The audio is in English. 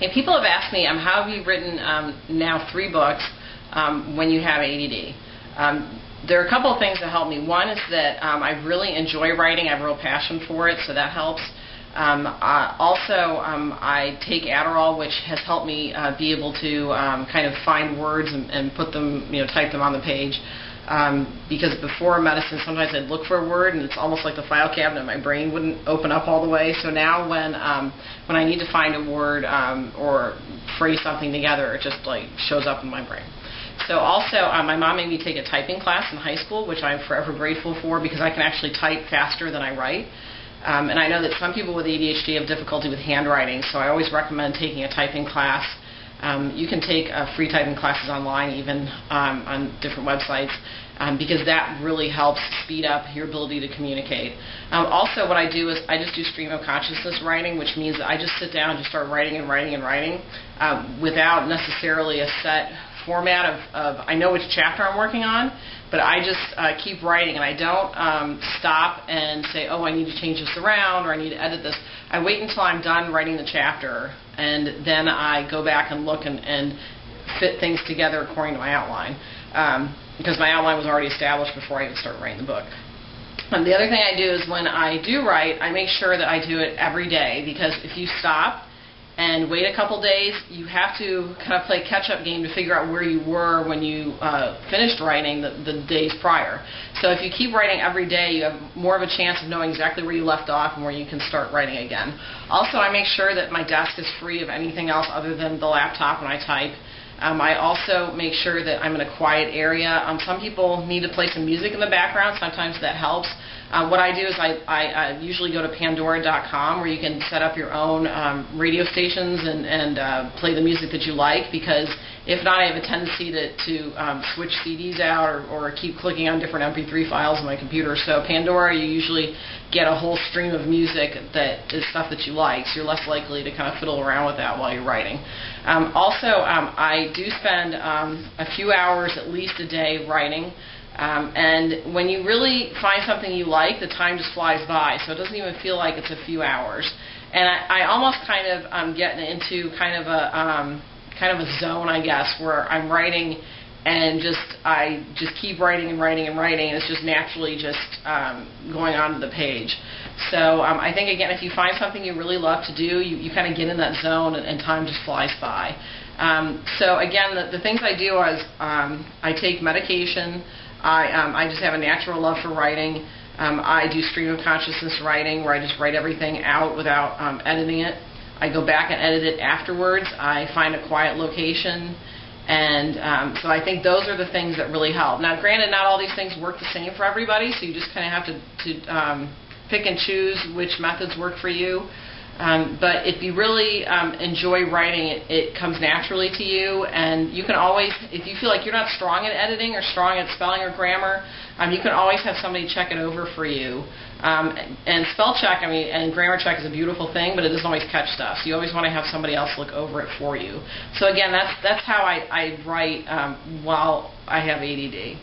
Hey, people have asked me, how have you written now 3 books when you have ADD? There are a couple of things that help me. One is that I really enjoy writing. I have a real passion for it, so that helps. I take Adderall, which has helped me be able to kind of find words and put them, type them on the page. Because before medicine, sometimes I'd look for a word, and it's almost like the file cabinet. My brain wouldn't open up all the way. So now, when I need to find a word or phrase something together, it just like shows up in my brain. So also, my mom made me take a typing class in high school, which I'm forever grateful for, because I can actually type faster than I write. And I know that some people with ADHD have difficulty with handwriting, so I always recommend taking a typing class. You can take free typing classes online, even on different websites, because that really helps speed up your ability to communicate. Also, what I do is I just do stream of consciousness writing, which means I just sit down and just start writing and writing and writing without necessarily a set format of I know which chapter I'm working on, but I just keep writing, and I don't stop and say, oh, I need to change this around, or I need to edit this. I wait until I'm done writing the chapter, and then I go back and look and fit things together according to my outline, because my outline was already established before I even started writing the book. And the other thing I do is, when I do write, I make sure that I do it every day, because if you stop and wait a couple days, you have to kind of play catch-up game to figure out where you were when you finished writing the days prior. So if you keep writing every day, you have more of a chance of knowing exactly where you left off and where you can start writing again. Also, I make sure that my desk is free of anything else other than the laptop when I type. I also make sure that I'm in a quiet area. Some people need to play some music in the background. Sometimes that helps. What I do is I usually go to Pandora.com, where you can set up your own radio stations and play the music that you like, because if not, I have a tendency to switch CDs out or keep clicking on different MP3 files on my computer. So Pandora, you usually get a whole stream of music that is stuff that you like, so you're less likely to kind of fiddle around with that while you're writing. I do spend a few hours at least a day writing. And when you really find something you like, the time just flies by, so it doesn't even feel like it's a few hours. And I almost kind of get into kind of a zone, I guess, where I'm writing and I just keep writing and writing and writing, and it's just naturally just going onto the page. So I think, again, if you find something you really love to do, you kind of get in that zone, and time just flies by. So again, the things I do is I take medication. I just have a natural love for writing. I do stream of consciousness writing, where I just write everything out without editing it. I go back and edit it afterwards. I find a quiet location. And so I think those are the things that really help. Now, granted, not all these things work the same for everybody, so you just kind of have to pick and choose which methods work for you. But if you really enjoy writing, it comes naturally to you, and you can always, if you feel like you're not strong at editing or strong at spelling or grammar, you can always have somebody check it over for you. And spell check, and grammar check is a beautiful thing, but it doesn't always catch stuff. So you always want to have somebody else look over it for you. So again, that's how I write while I have ADD.